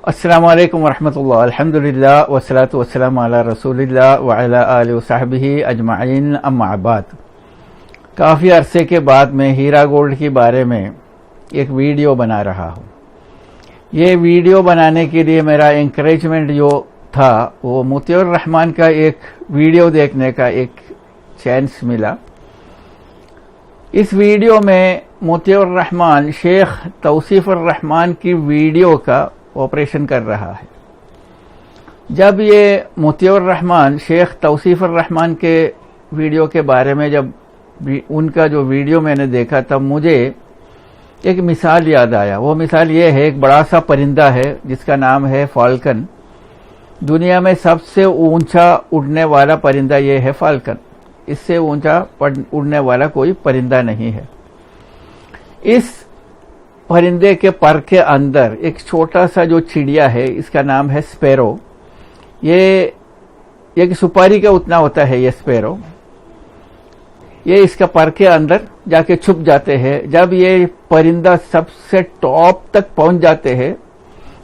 السلام علیکم ورحمۃ اللہ، الحمدللہ والصلاۃ والسلام علی رسول اللہ وعلی آلہ وصحبہ اجمعین، اما بعد۔ کافی عرصے کے بعد میں ہیرا گولڈ کے بارے میں ایک ویڈیو بنا رہا ہوں۔ یہ ویڈیو بنانے کے لیے میرا انکریجمنٹ جو تھا وہ موتی الرحمان کا ایک ویڈیو دیکھنے کا ایک چانس ملا۔ اس ویڈیو میں موتی الرحمان شیخ توصیف الرحمان کی ویڈیو کا آپریشن کر رہا ہے۔ جب یہ موتی الرحمان شیخ توصیف الرحمان کے ویڈیو کے بارے میں جب ان کا جو ویڈیو میں نے دیکھا تب مجھے ایک مثال یاد آیا۔ وہ مثال یہ ہے، ایک بڑا سا پرندہ ہے جس کا نام ہے فالکن۔ دنیا میں سب سے اونچا اڑنے والا پرندہ یہ ہے فالکن۔ اس سے اونچا اڑنے والا کوئی پرندہ نہیں ہے۔ اس پرندے کے پر کے اندر ایک چھوٹا سا جو چڑیا ہے، اس کا نام ہے سپیرو۔ یہ ایک سپاری کا اتنا ہوتا ہے یہ سپیرو۔ یہ اس کا پر کے اندر جا کے چھپ جاتے ہیں۔ جب یہ پرندہ سب سے ٹاپ تک پہنچ جاتے ہیں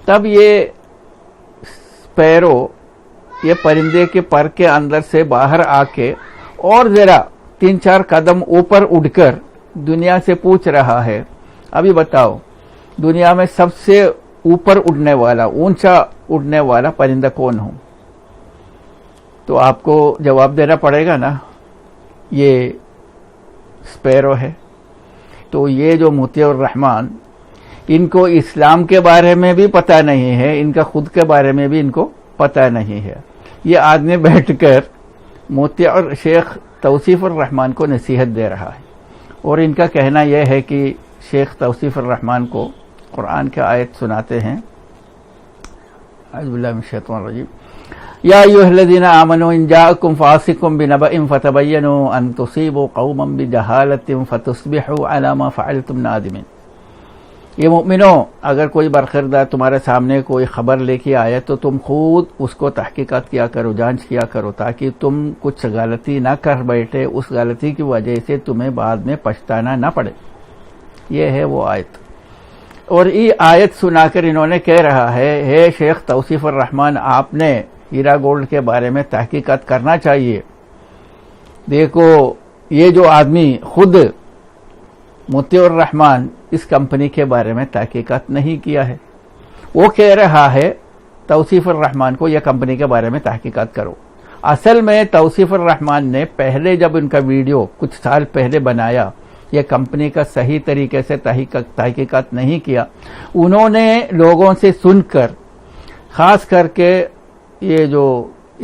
تب یہ سپیرو یہ پرندے کے پر کے اندر سے باہر آ کے اور ذرا 3-4 قدم اوپر اڑ کر دنیا سے پوچھ رہا ہے، ابھی بتاؤ دنیا میں سب سے اوپر اڑنے والا، اونچا اڑنے والا پرندہ کون ہوں؟ تو آپ کو جواب دینا پڑے گا نا، یہ سپیرو ہے۔ تو یہ جو موتی الرحمان، ان کو اسلام کے بارے میں بھی پتہ نہیں ہے، ان کا خود کے بارے میں بھی ان کو پتہ نہیں ہے۔ یہ آدمی بیٹھ کر موتی اور شیخ توصیف الرحمان کو نصیحت دے رہا ہے، اور ان کا کہنا یہ ہے کہ شیخ توصیف الرحمان کو قرآن کے آیت سناتے ہیں۔ اعوذ باللہ من الشیطان الرجیم، یا ایھا الذین آمنوا ان جاءکم فاسق بنبأ فتبینوا ان تصیبوا قوما بجہالۃ فتصبحوا علی ما فعلتم نادمین۔ یہ مومنو، اگر کوئی برخردار تمہارے سامنے کوئی خبر لے کے آئے تو تم خود اس کو تحقیقات کیا کرو، جانچ کیا کرو، تاکہ تم کچھ غلطی نہ کر بیٹھے، اس غلطی کی وجہ سے تمہیں بعد میں پچھتانا نہ پڑے۔ یہ ہے وہ آیت، اور یہ آیت سنا کر انہوں نے کہہ رہا ہے، ہے شیخ توصیف الرحمان، آپ نے ہیرا گولڈ کے بارے میں تحقیقات کرنا چاہیے۔ دیکھو یہ جو آدمی خود موتی الرحمان اس کمپنی کے بارے میں تحقیقات نہیں کیا ہے، وہ کہہ رہا ہے توصیف الرحمان کو یہ کمپنی کے بارے میں تحقیقات کرو۔ اصل میں توصیف الرحمان نے پہلے جب ان کا ویڈیو کچھ سال پہلے بنایا، یہ کمپنی کا صحیح طریقے سے تحقیقات نہیں کیا۔ انہوں نے لوگوں سے سن کر، خاص کر کے یہ جو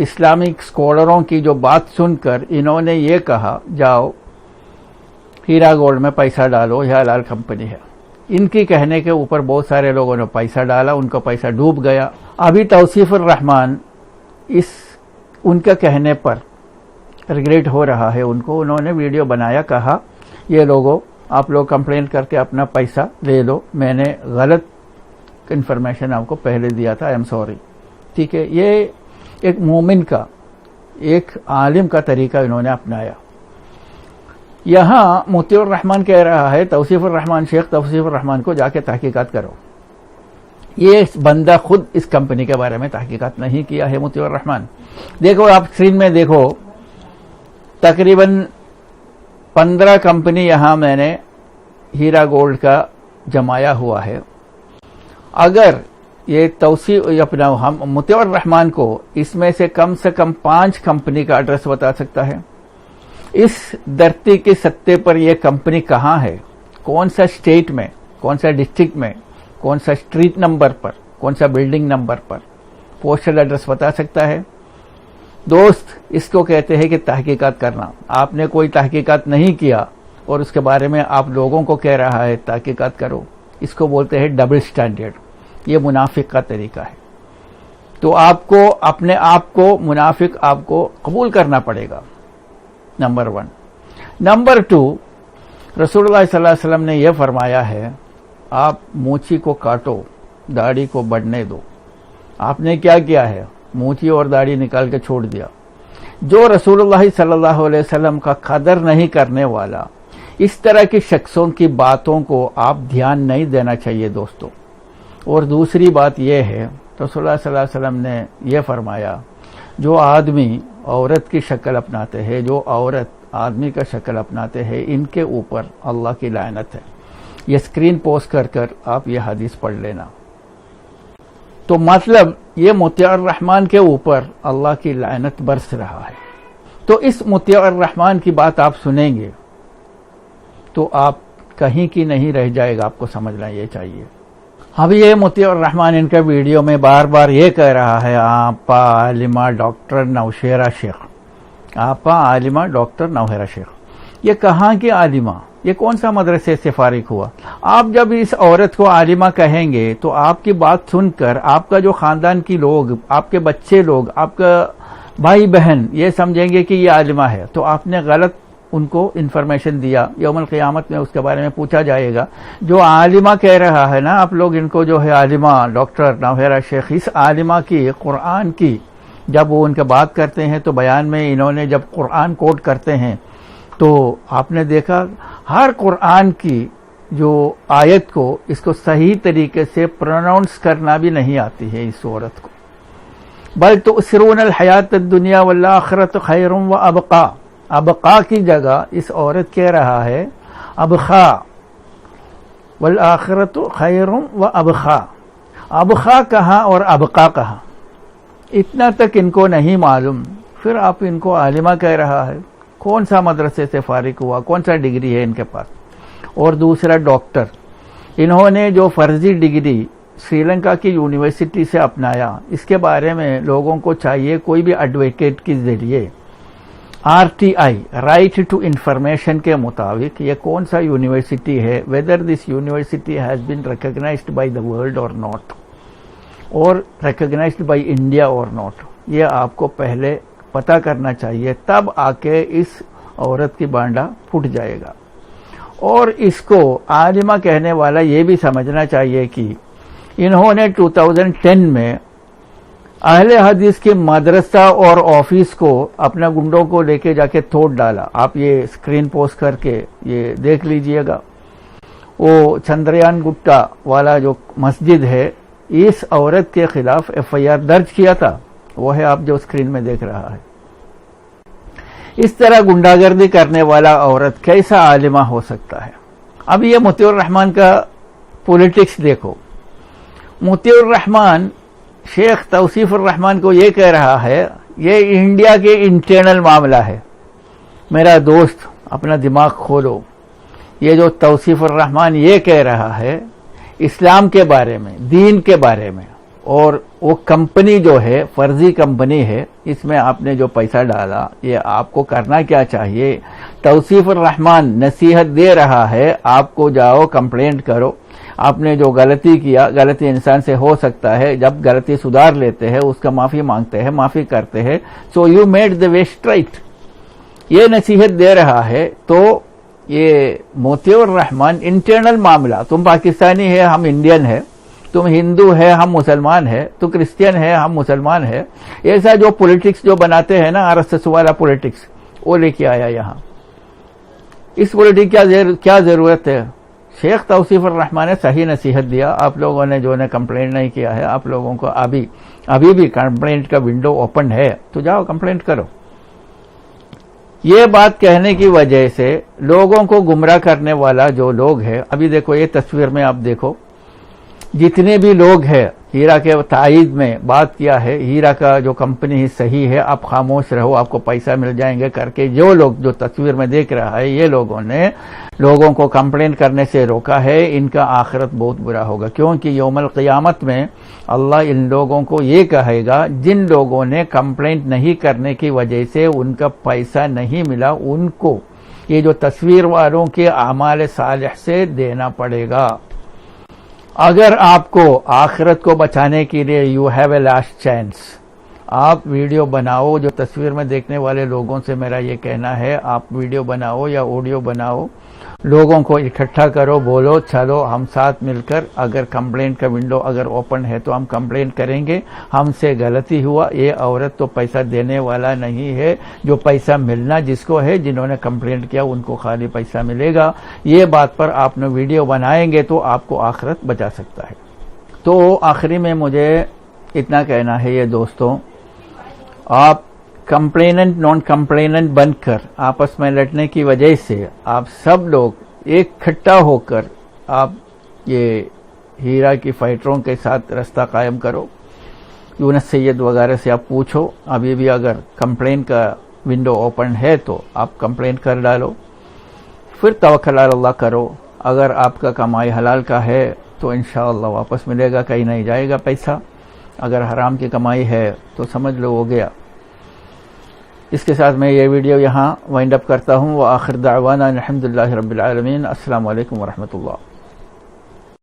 اسلامک اسکالروں کی جو بات سن کر انہوں نے یہ کہا، جاؤ ہیرا گولڈ میں پیسہ ڈالو، یہ حلال کمپنی ہے۔ ان کی کہنے کے اوپر بہت سارے لوگوں نے پیسہ ڈالا، ان کا پیسہ ڈوب گیا۔ ابھی توصیف الرحمان ان کا کہنے پر ریگریٹ ہو رہا ہے ان کو۔ انہوں نے ویڈیو بنایا، کہا یہ لوگوں آپ لوگ کمپلین کر کے اپنا پیسہ لے لو، میں نے غلط انفارمیشن آپ کو پہلے دیا تھا، آئی ایم سوری۔ ٹھیک ہے، یہ ایک مومن کا، ایک عالم کا طریقہ انہوں نے اپنایا۔ یہاں موتی الرحمان کہہ رہا ہے توصیف الرحمان، شیخ توصیف الرحمان کو جا کے تحقیقات کرو۔ یہ بندہ خود اس کمپنی کے بارے میں تحقیقات نہیں کیا ہے، موتی الرحمان۔ دیکھو آپ اسکرین میں دیکھو، تقریباً 15 کمپنی یہاں میں نے ہیرا گولڈ کا جمایا ہوا ہے۔ اگر یہ اپنا موتی الرحمان کو اس میں سے کم 5 کمپنی کا ایڈریس بتا سکتا ہے۔ اس دھرتی کے سطح پر یہ کمپنی کہاں ہے، کون سا اسٹیٹ میں، کون سا ڈسٹرکٹ میں، کون سا اسٹریٹ نمبر پر، کون سا بلڈنگ نمبر پر، پوسٹل ایڈریس بتا سکتا ہے؟ دوست، اس کو کہتے ہیں کہ تحقیقات کرنا۔ آپ نے کوئی تحقیقات نہیں کیا اور اس کے بارے میں آپ لوگوں کو کہہ رہا ہے تحقیقات کرو، اس کو بولتے ہیں ڈبل سٹینڈرڈ۔ یہ منافق کا طریقہ ہے۔ تو آپ کو اپنے آپ کو منافق آپ کو قبول کرنا پڑے گا، نمبر 1۔ نمبر 2، رسول اللہ صلی اللہ علیہ وسلم نے یہ فرمایا ہے، آپ مونچھی کو کاٹو، داڑھی کو بڑھنے دو۔ آپ نے کیا کیا ہے؟ مونچھی اور داڑھی نکال کے چھوڑ دیا۔ جو رسول اللہ صلی اللہ علیہ وسلم کا قدر نہیں کرنے والا، اس طرح کی شخصوں کی باتوں کو آپ دھیان نہیں دینا چاہیے دوستوں۔ اور دوسری بات یہ ہے تو رسول اللہ صلی اللہ علیہ وسلم نے یہ فرمایا جو آدمی عورت کی شکل اپناتے ہیں، جو عورت آدمی کا شکل اپناتے ہیں، ان کے اوپر اللہ کی لعنت ہے۔ یہ اسکرین پوسٹ کر آپ یہ حدیث پڑھ لینا۔ تو مطلب یہ مطیع الرحمن کے اوپر اللہ کی لعنت برس رہا ہے۔ تو اس مطیع الرحمن کی بات آپ سنیں گے تو آپ کہیں کی نہیں رہ جائے گا، آپ کو سمجھنا یہ چاہیے۔ اب یہ مطیع الرحمن ان کا ویڈیو میں بار بار یہ کہہ رہا ہے آپا عالمہ ڈاکٹر نوشیرہ شیخ، آپا عالمہ ڈاکٹر نوشیرہ شیخ۔ یہ کہاں کی عالمہ؟ یہ کون سا مدرسے سے فارغ ہوا؟ آپ جب اس عورت کو عالمہ کہیں گے تو آپ کی بات سن کر آپ کا جو خاندان کی لوگ، آپ کے بچے لوگ، آپ کا بھائی بہن یہ سمجھیں گے کہ یہ عالمہ ہے، تو آپ نے غلط ان کو انفارمیشن دیا۔ یوم القیامت میں اس کے بارے میں پوچھا جائے گا۔ جو عالمہ کہہ رہا ہے نا آپ لوگ ان کو، جو ہے عالمہ ڈاکٹر نوشیرہ شیخ، اس عالمہ کی قرآن کی جب وہ ان کا بات کرتے ہیں تو بیان میں انہوں نے جب قرآن کوٹ کرتے ہیں تو آپ نے دیکھا ہر قرآن کی جو آیت کو اس کو صحیح طریقے سے پروناؤنس کرنا بھی نہیں آتی ہے اس عورت کو۔ بل تؤثرون الحیات الدنیا والآخرۃ خیر و ابقا، ابقا کی جگہ اس عورت کہہ رہا ہے ابخا، والآخرۃ خیر و ابخا۔ ابخا کہاں اور ابقا کہاں، اتنا تک ان کو نہیں معلوم، پھر آپ ان کو عالمہ کہہ رہا ہے۔ کون سا مدرسے سے فارغ ہوا، کون سا ڈگری ہے ان کے پاس؟ اور دوسرا ڈاکٹر، انہوں نے جو فرضی ڈگری سری لنکا کی یونیورسٹی سے اپنایا، اس کے بارے میں لوگوں کو چاہیے کوئی بھی ایڈوکیٹ کے ذریعے RTI رائٹ ٹو انفارمیشن کے مطابق یہ کون سا یونیورسٹی ہے، whether this university has been recognized by the world or not, or recognized by India or not, یہ آپ کو پہلے پتہ کرنا چاہیے، تب آ کے اس عورت کی بانڈا پھٹ جائے گا۔ اور اس کو عالمہ کہنے والا یہ بھی سمجھنا چاہیے کہ انہوں نے 2010 میں اہل حدیث کے مدرسہ اور آفس کو اپنا گنڈوں کو لے کے جا کے توڑ ڈالا۔ آپ یہ اسکرین پوسٹ کر کے یہ دیکھ لیجئے گا۔ وہ چندریان گٹا والا جو مسجد ہے، اس عورت کے خلاف FIR درج کیا تھا، وہ ہے آپ جو اسکرین میں دیکھ رہا ہے۔ اس طرح گنڈا گردی کرنے والا عورت کیسا عالمہ ہو سکتا ہے؟ اب یہ مطیع الرحمن کا پولیٹکس دیکھو۔ مطیع الرحمن شیخ توصیف الرحمن کو یہ کہہ رہا ہے یہ انڈیا کے انٹرنل معاملہ ہے۔ میرا دوست اپنا دماغ کھولو، یہ جو توصیف الرحمن یہ کہہ رہا ہے اسلام کے بارے میں، دین کے بارے میں، اور وہ کمپنی جو ہے فرضی کمپنی ہے، اس میں آپ نے جو پیسہ ڈالا، یہ آپ کو کرنا کیا چاہیے؟ توصیف الرحمن نصیحت دے رہا ہے آپ کو جاؤ کمپلینٹ کرو، آپ نے جو غلطی کیا، غلطی انسان سے ہو سکتا ہے، جب غلطی سدھار لیتے ہیں اس کا معافی مانگتے ہیں، معافی کرتے ہیں، so you made the way straight, یہ نصیحت دے رہا ہے۔ تو یہ مطیع الرحمن انٹرنل معاملہ، تم پاکستانی ہے ہم انڈین ہے، تم ہندو ہے ہم مسلمان ہے، تو کرسچین ہے ہم مسلمان ہے، ایسا جو پولیٹکس جو بناتے ہیں نا RSS والا پولیٹکس، وہ لے کے آیا یہاں۔ اس پولیٹکس کیا ضرورت ہے؟ شیخ توصیف الرحمن نے صحیح نصیحت دیا، آپ لوگوں نے جو نے کمپلینٹ نہیں کیا ہے، آپ لوگوں کو ابھی بھی کمپلینٹ کا ونڈو اوپن ہے، تو جاؤ کمپلینٹ کرو۔ یہ بات کہنے کی وجہ سے لوگوں کو گمراہ کرنے والا جو لوگ ہے، ابھی دیکھو یہ تصویر میں آپ دیکھو، جتنے بھی لوگ ہیں ہیرا کے تائید میں بات کیا ہے، ہیرا کا جو کمپنی صحیح ہے، آپ خاموش رہو آپ کو پیسہ مل جائیں گے کر کے، جو لوگ جو تصویر میں دیکھ رہا ہے، یہ لوگوں نے لوگوں کو کمپلین کرنے سے روکا ہے، ان کا آخرت بہت برا ہوگا، کیونکہ یوم القیامت میں اللہ ان لوگوں کو یہ کہے گا جن لوگوں نے کمپلینٹ نہیں کرنے کی وجہ سے ان کا پیسہ نہیں ملا، ان کو یہ جو تصویر والوں کے اعمال صالح سے دینا پڑے گا۔ اگر آپ کو آخرت کو بچانے کے لیے you have a last chance, آپ ویڈیو بناؤ، جو تصویر میں دیکھنے والے لوگوں سے میرا یہ کہنا ہے، آپ ویڈیو بناؤ یا آڈیو بناؤ، لوگوں کو اکٹھا کرو، بولو چلو ہم ساتھ مل کر اگر کمپلینٹ کا ونڈو اگر اوپن ہے تو ہم کمپلینٹ کریں گے، ہم سے غلطی ہوا، یہ عورت تو پیسہ دینے والا نہیں ہے، جو پیسہ ملنا جس کو ہے، جنہوں نے کمپلینٹ کیا ان کو خالی پیسہ ملے گا، یہ بات پر آپ نے ویڈیو بنائیں گے تو آپ کو آخرت بچا سکتا ہے۔ تو آخری میں مجھے اتنا کہنا ہے یہ دوستوں، آپ کمپلیننٹ نان کمپلیننٹ بن کر آپس میں لڑنے کی وجہ سے آپ سب لوگ ایک کھٹا ہو کر آپ یہ ہیرا کی فائٹروں کے ساتھ رستہ قائم کرو. یونس سید وغیرہ سے آپ پوچھو، ابھی بھی اگر کمپلین کا ونڈو اوپن ہے تو آپ کمپلین کر ڈالو، پھر توکل علی اللہ کرو. اگر آپ کا کمائی حلال کا ہے تو انشاءاللہ واپس ملے گا، کہیں نہیں جائے گا پیسہ. اگر حرام کی کمائی ہے تو سمجھ لو ہو گیا. اس کے ساتھ میں یہ ویڈیو یہاں وائنڈ اپ کرتا ہوں. وآخر دعوانا الحمدللہ رب العالمین. السلام علیکم ورحمۃ اللہ.